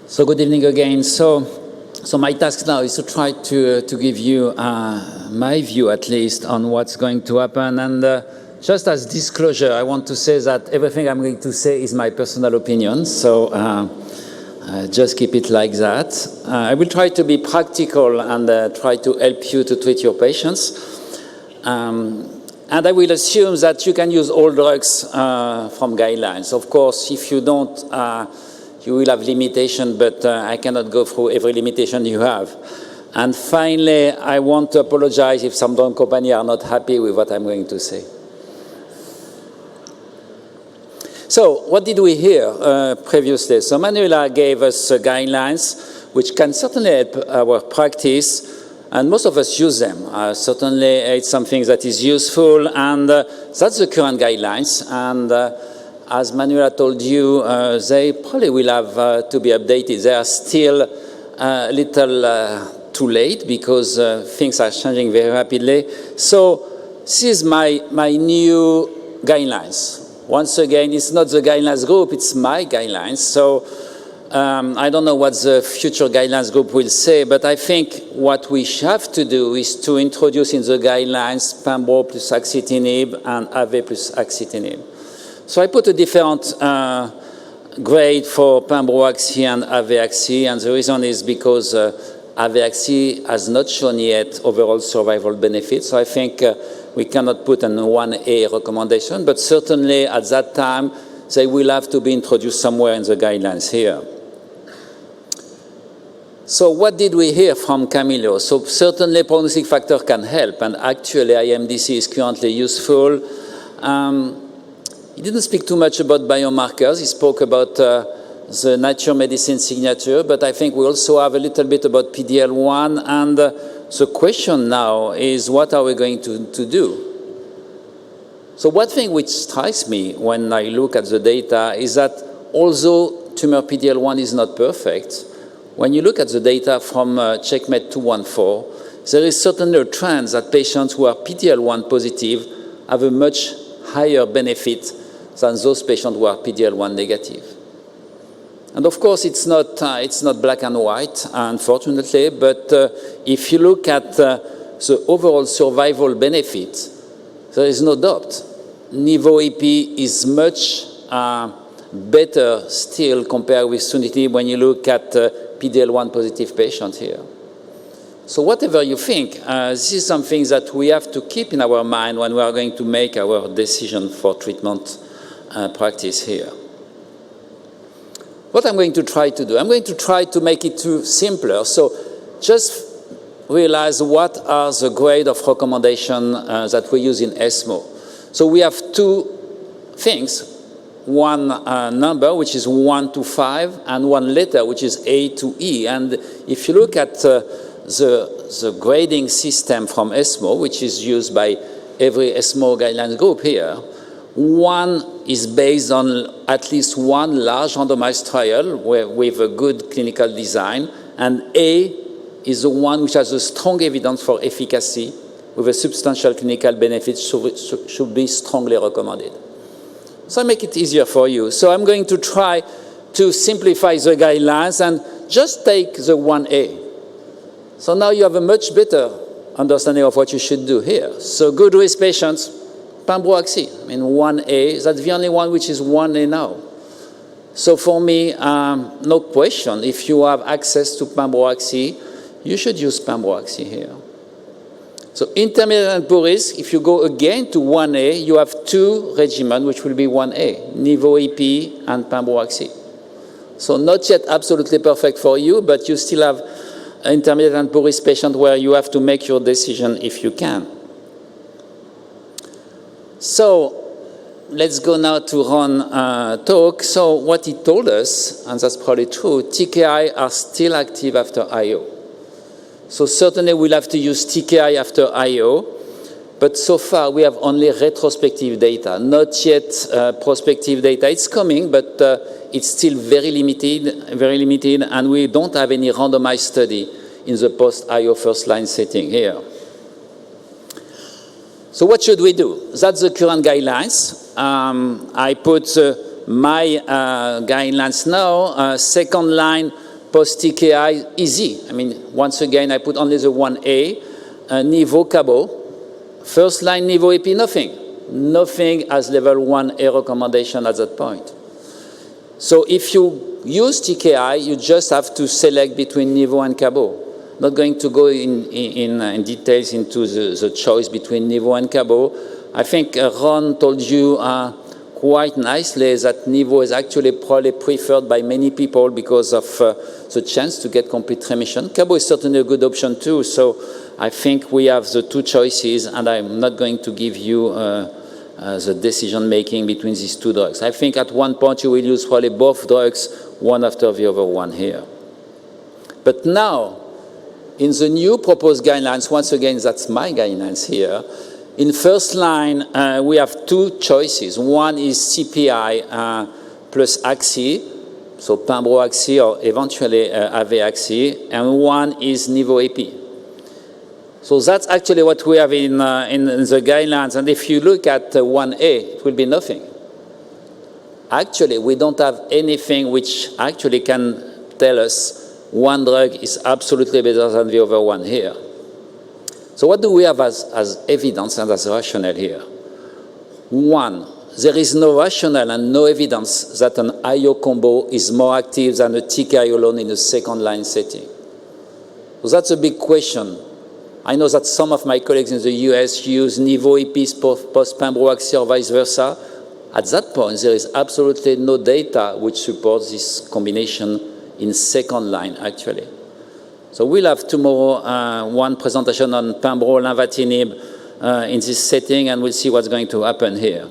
So good evening again. So my task now is to try to give you my view, at least, on what's going to happen. And just as disclosure, I want to say that everything I'm going to say is my personal opinion. So just keep it like that. I will try to be practical and try to help you to treat your patients. And I will assume that you can use all drugs from guidelines. Of course, if you don't, you will have limitation, but I cannot go through every limitation you have. And finally, I want to apologize if some drug companies are not happy with what I'm going to say. So what did we hear previously? So Manuela gave us guidelines, which can certainly help our practice, and most of us use them. Certainly, it's something that is useful, and that's the current guidelines. And as Manuela told you, they probably will have to be updated. They are still a little too late because things are changing very rapidly. So this is my new guidelines. Once again, it's not the guidelines group, it's my guidelines. So I don't know what the future guidelines group will say, but I think what we have to do is to introduce in the guidelines pembro plus axitinib and AV plus axitinib. So I put a different grade for pembro-axi and AV-axi, and the reason is because AV-axi has not shown yet overall survival benefits. So I think we cannot put an 1A recommendation, but certainly at that time, they will have to be introduced somewhere in the guidelines here. So what did we hear from Camilo? So certainly prognostic factor can help, and actually IMDC is currently useful. He didn't speak too much about biomarkers. He spoke about the Nature Medicine signature, but I think we also have a little bit about PD-L1. And the question now is, what are we going to do? So one thing which strikes me when I look at the data is that although tumor PD-L1 is not perfect, when you look at the data from CheckMate 214, there is certainly a trend that patients who are PD-L1 positive have a much higher benefit than those patients who are PD-L1 negative. And of course, it's not black and white, unfortunately, but if you look at the overall survival benefit, there is no doubt. Nivo-EP is much better still compared with sunitinib when you look at PD-L1 positive patients here. So whatever you think, this is something that we have to keep in our mind when we are going to make our decision for treatment practice here. What I'm going to try to do, I'm going to try to make it simpler. So just realize what are the grade of recommendation that we use in ESMO. So we have two things, one number, which is 1 to 5, and one letter, which is A to E. And if you look at the grading system from ESMO, which is used by every ESMO guidelines group here, 1 is based on at least one large randomized trial with a good clinical design, and A is the one which has a strong evidence for efficacy with a substantial clinical benefit, should be strongly recommended. So I make it easier for you. So I'm going to try to simplify the guidelines and just take the 1A. So now you have a much better understanding of what you should do here. So good risk patients, pembro-axi, 1A, that's the only one which is 1A now. So for me, no question, if you have access to pembro-axi, you should use pembro-axi here. So intermediate and poor risk, if you go again to 1A, you have two regimens which will be 1A, Nivo-EP and pembro-axi. So not yet absolutely perfect for you, but you still have intermediate and poor risk patient where you have to make your decision if you can. So let's go now to Ron talk. So what he told us, and that's probably true, TKI are still active after IO. So certainly we'll have to use TKI after IO, but so far we have only retrospective data, not yet prospective data. It's coming, but it's still very limited, and we don't have any randomized study in the post-IO first-line setting here. So what should we do? That's the current guidelines. I put my guidelines now. Second line post-TKI, easy. I mean, once again, I put only the 1A, Nivo, Cabo. First line Nivo EP, nothing. Nothing as level 1A recommendation at that point. So if you use TKI, you just have to select between Nivo and Cabo. Not going to go in details into the choice between Nivo and Cabo. I think Ron told you quite nicely that Nivo is actually probably preferred by many people because of the chance to get complete remission. Cabo is certainly a good option too. So I think we have the two choices, and I'm not going to give you the decision making between these two drugs. I think at one point you will use probably both drugs, one after the other one here. But now, in the new proposed guidelines, once again, that's my guidelines here. In first line, we have two choices. One is CPI plus Axi, so Pembro Axi or eventually Ave Axi, and one is Nivo EP. So that's actually what we have in the guidelines. And if you look at 1A, it will be nothing. Actually, we don't have anything which actually can tell us one drug is absolutely better than the other one here. So what do we have as evidence and as rationale here? One, there is no rationale and no evidence that an IO combo is more active than a TKI alone in a second-line setting. So that's a big question. I know that some of my colleagues in the US use Nivo EPs post-Pembro Axi or vice versa. At that point, there is absolutely no data which supports this combination in second line, actually. So we'll have tomorrow one presentation on Pembro, Lenvatinib in this setting, and we'll see what's going to happen here.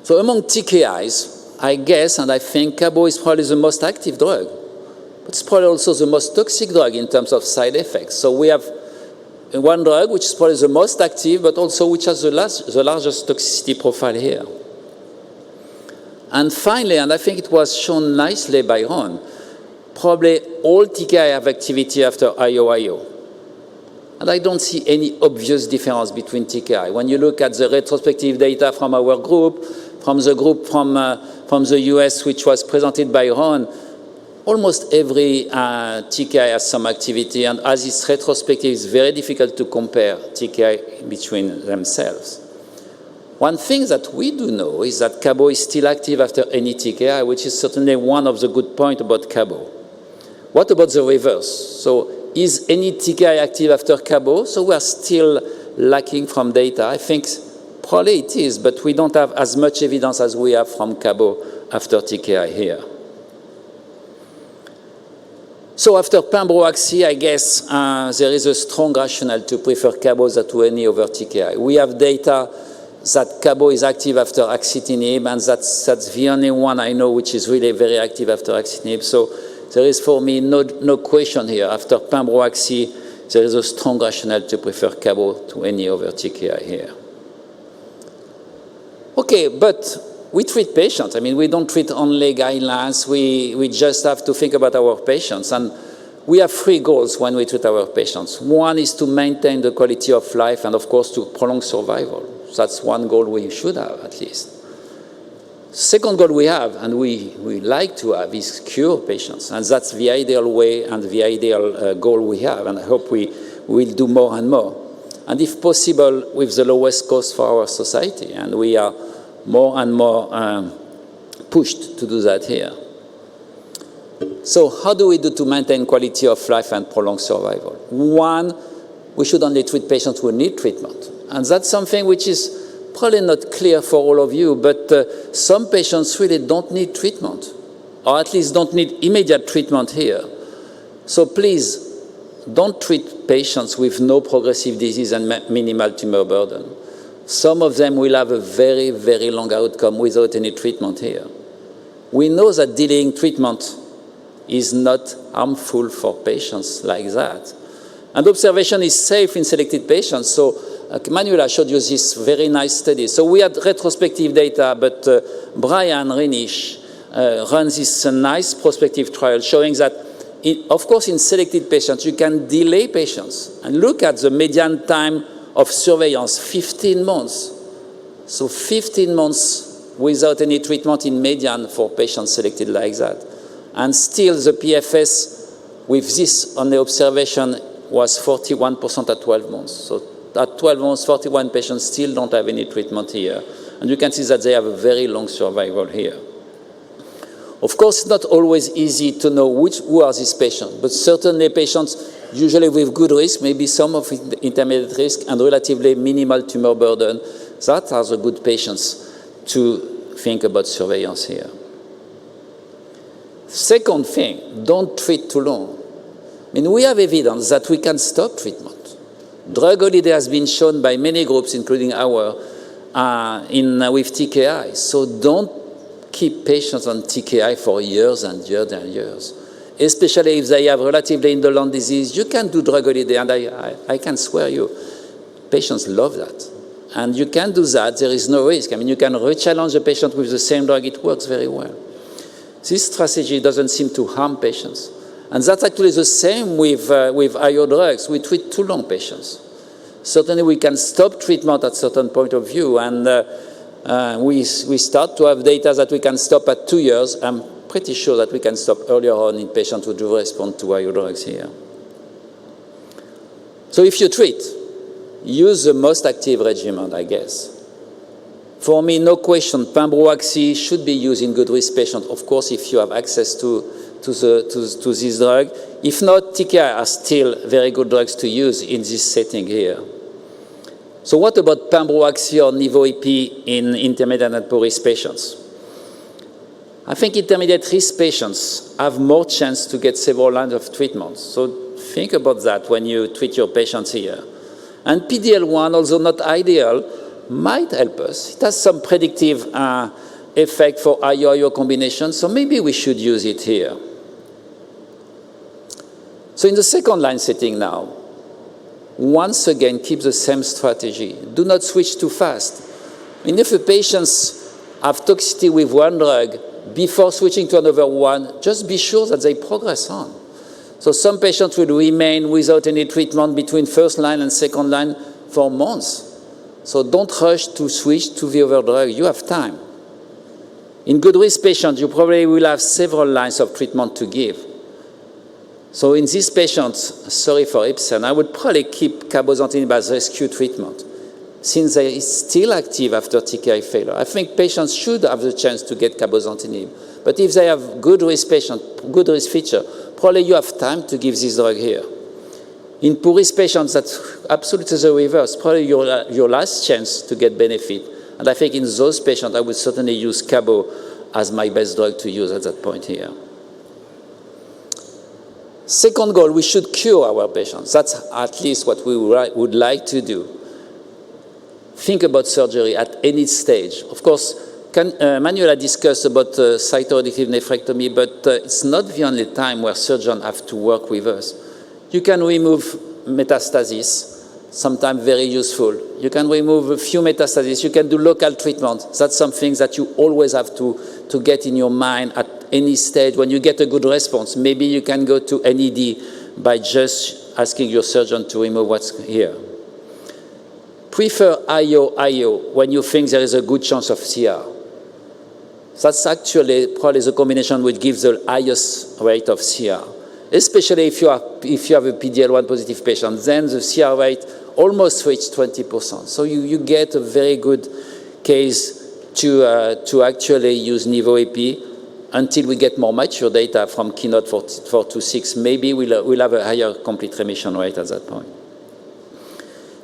So among TKIs, I guess, and I think Cabo is probably the most active drug, but it's probably also the most toxic drug in terms of side effects. So we have one drug which is probably the most active, but also which has the largest toxicity profile here. And finally, and I think it was shown nicely by Ron, probably all TKI have activity after IO-IO. And I don't see any obvious difference between TKI. When you look at the retrospective data from our group, from the group from the US, which was presented by Ron, almost every TKI has some activity, and as it's retrospective, it's very difficult to compare TKI between themselves. One thing that we do know is that Cabo is still active after any TKI, which is certainly one of the good points about Cabo. What about the reverse? So is any TKI active after Cabo? So we are still lacking from data. I think probably it is, but we don't have as much evidence as we have from Cabo after TKI here. So after Pembro Axi, I guess there is a strong rationale to prefer Cabo to any other TKI. We have data that Cabo is active after axitinib, and that's the only one I know which is really very active after axitinib. So there is for me no question here. After Pembro Axi, there is a strong rationale to prefer Cabo to any other TKI here. Okay, but we treat patients. I mean, we don't treat only guidelines. We just have to think about our patients. And we have three goals when we treat our patients. One is to maintain the quality of life and, of course, to prolong survival. That's one goal we should have, at least. Second goal we have, and we like to have, is cure patients. And that's the ideal way and the ideal goal we have. And I hope we will do more and more. And if possible, with the lowest cost for our society. And we are more and more pushed to do that here. So how do we do to maintain quality of life and prolong survival? One, we should only treat patients who need treatment. And that's something which is probably not clear for all of you, but some patients really don't need treatment, or at least don't need immediate treatment here. So please, don't treat patients with no progressive disease and minimal tumor burden. Some of them will have a very, very long outcome without any treatment here. We know that delaying treatment is not harmful for patients like that. And observation is safe in selected patients. So Manuela showed you this very nice study. So we had retrospective data, but Brian Reinisch runs this nice prospective trial showing that, of course, in selected patients, you can delay patients. And look at the median time of surveillance, 15 months. So 15 months without any treatment in median for patients selected like that. And still the PFS with this on the observation was 41% at 12 months. So at 12 months, 41 patients still don't have any treatment here. And you can see that they have a very long survival here. Of course, it's not always easy to know who are these patients, but certainly patients usually with good risk, maybe some of intermediate risk and relatively minimal tumor burden, that are the good patients to think about surveillance here. Second thing, don't treat too long. I mean, we have evidence that we can stop treatment. Drug holiday has been shown by many groups, including our, with TKI. So don't keep patients on TKI for years and years and years. Especially if they have relatively indolent disease, you can do drug holiday, and I can swear you, patients love that. And you can do that, there is no risk. I mean, you can re-challenge a patient with the same drug, it works very well. This strategy doesn't seem to harm patients. And that's actually the same with IO drugs. We treat too long patients. Certainly we can stop treatment at a certain point of view, and we start to have data that we can stop at 2 years. I'm pretty sure that we can stop earlier on in patients who do respond to IO drugs here. So if you treat, use the most active regimen, I guess. For me, no question, Pembro/Axi should be used in good risk patients, of course, if you have access to this drug. If not, TKI are still very good drugs to use in this setting here. So what about Pembro/Axi or Nivo/Ipi in intermediate and poor risk patients? I think intermediate risk patients have more chance to get several lines of treatment. So think about that when you treat your patients here. And PD-L1, although not ideal, might help us. It has some predictive effect for IO-IO combination, so maybe we should use it here. So in the second line setting now, once again, keep the same strategy. Do not switch too fast. I mean, if the patients have toxicity with one drug, before switching to another one, just be sure that they progress on. So some patients will remain without any treatment between first line and second line for months. So don't rush to switch to the other drug. You have time. In good risk patients, you probably will have several lines of treatment to give. So in these patients, sorry for Ipsen, I would probably keep cabozantinib as rescue treatment, since they are still active after TKI failure. I think patients should have the chance to get cabozantinib. But if they have good risk patient, good risk feature, probably you have time to give this drug here. In poor risk patients, that's absolutely the reverse. Probably your last chance to get benefit. And I think in those patients, I would certainly use Cabo as my best drug to use at that point here. Second goal, we should cure our patients. That's at least what we would like to do. Think about surgery at any stage. Of course, Manuela discussed about cytoreductive nephrectomy, but it's not the only time where surgeons have to work with us. You can remove metastasis, sometimes very useful. You can remove a few metastases. You can do local treatment. That's something that you always have to get in your mind at any stage. When you get a good response, maybe you can go to NED by just asking your surgeon to remove what's here. Prefer IO-IO when you think there is a good chance of CR. That's actually probably the combination which gives the highest rate of CR. Especially if you have a PD-L1 positive patient, then the CR rate almost reached 20%. So you get a very good case to actually use Nivo/Ipi until we get more mature data from KEYNOTE-426. Maybe we'll have a higher complete remission rate at that point.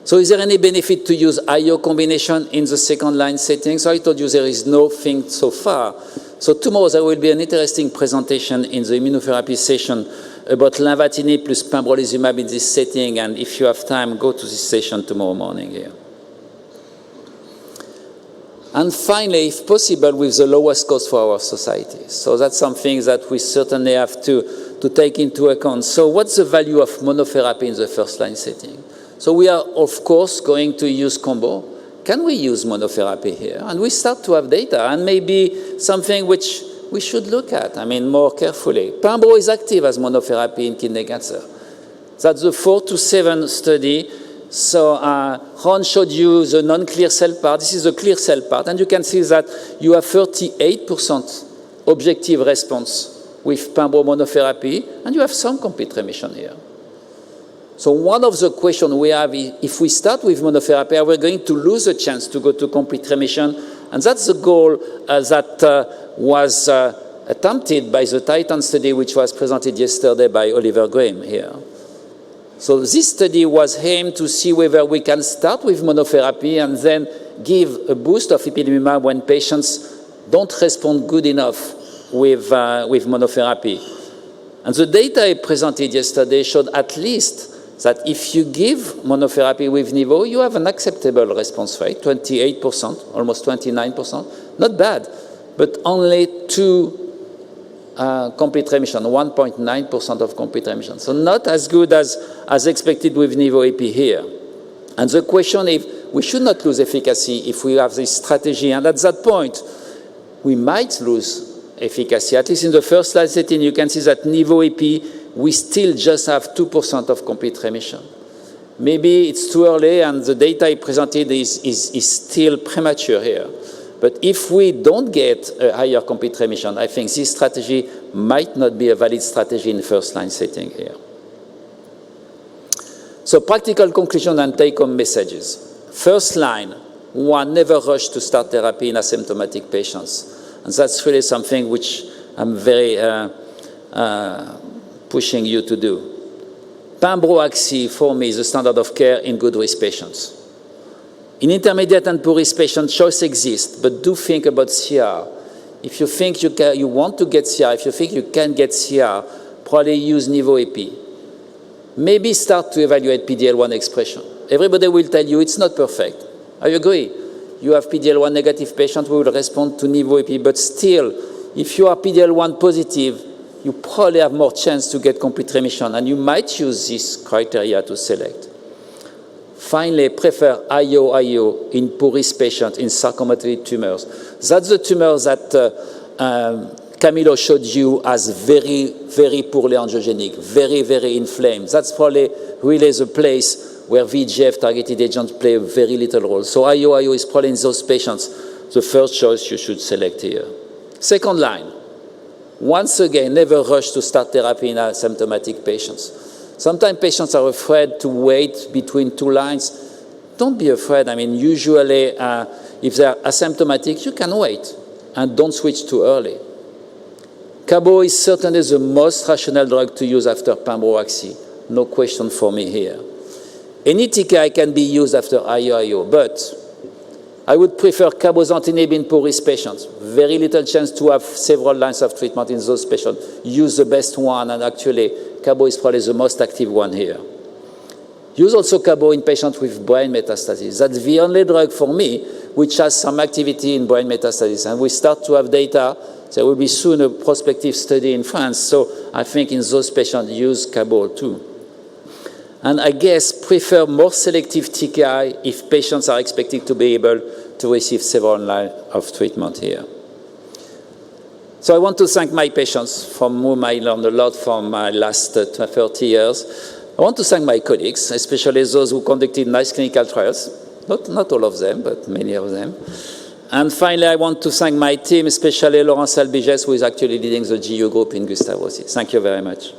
So is there any benefit to use IO combination in the second line setting? So I told you there is nothing so far. So tomorrow there will be an interesting presentation in the immunotherapy session about lenvatinib plus pembrolizumab in this setting, and if you have time, go to this session tomorrow morning here. And finally, if possible, with the lowest cost for our society. So that's something that we certainly have to take into account. So what's the value of monotherapy in the first line setting? So we are, of course, going to use combo. Can we use monotherapy here? And we start to have data, and maybe something which we should look at, more carefully. Pembro is active as monotherapy in kidney cancer. That's the 4-7 study. So Ron showed you the non-clear cell part. This is the clear cell part, and you can see that you have 38% objective response with pembro monotherapy, and you have some complete remission here. So one of the questions we have, if we start with monotherapy, are we going to lose a chance to go to complete remission? And that's the goal that was attempted by the Titan study, which was presented yesterday by Oliver Graham here. So this study was aimed to see whether we can start with monotherapy and then give a boost of ipilimumab when patients don't respond good enough with monotherapy. And the data I presented yesterday showed at least that if you give monotherapy with Nivo, you have an acceptable response rate, 28%, almost 29%. Not bad, but only 2 complete remission, 1.9% of complete remission. So not as good as expected with Nivo EP here. And the question is, we should not lose efficacy if we have this strategy. And at that point, we might lose efficacy. At least in the first line setting, you can see that Nivo EP, we still just have 2% of complete remission. Maybe it's too early, and the data I presented is still premature here. But if we don't get a higher complete remission, I think this strategy might not be a valid strategy in first-line setting here. So practical conclusion and take-home messages. First line, one, never rush to start therapy in asymptomatic patients. And that's really something which I'm very pushing you to do. Pembro-Axi, for me, is the standard of care in good-risk patients. In intermediate and poor-risk patients, choice exists, but do think about CR. If you think you want to get CR, if you think you can get CR, probably use Nivo EP. Maybe start to evaluate PD-L1 expression. Everybody will tell you it's not perfect. I agree. You have PD-L1 negative patients who will respond to Nivo EP, but still, if you are PD-L1 positive, you probably have more chance to get complete remission, and you might use this criteria to select. Finally, prefer IO in poor-risk patients in sarcomatoid tumors. That's the tumor that Camilo showed you as very, very poorly angiogenic, very, very inflamed. That's probably really the place where VEGF-targeted agents play a very little role. So IO is probably in those patients the first choice you should select here. Second line, once again, never rush to start therapy in asymptomatic patients. Sometimes patients are afraid to wait between 2 lines. Don't be afraid. I mean, usually, if they're asymptomatic, you can wait and don't switch too early. Cabo is certainly the most rational drug to use after Pembro-Axi. No question for me here. Any TKI can be used after IO, but I would prefer cabozantinib in poor-risk patients. Very little chance to have several lines of treatment in those patients. Use the best one, and actually, Cabo is probably the most active one here. Use also Cabo in patients with brain metastases. That's the only drug for me which has some activity in brain metastases. And we start to have data. There will be soon a prospective study in France. So I think in those patients, use Cabo too. And I guess prefer more selective TKI if patients are expected to be able to receive several lines of treatment here. So I want to thank my patients, from whom I learned a lot from my last 30 years. I want to thank my colleagues, especially those who conducted nice clinical trials. Not all of them, but many of them. And finally, I want to thank my team, especially Laurence Albiges, who is actually leading the GU group in Gustave Roussy. Thank you very much.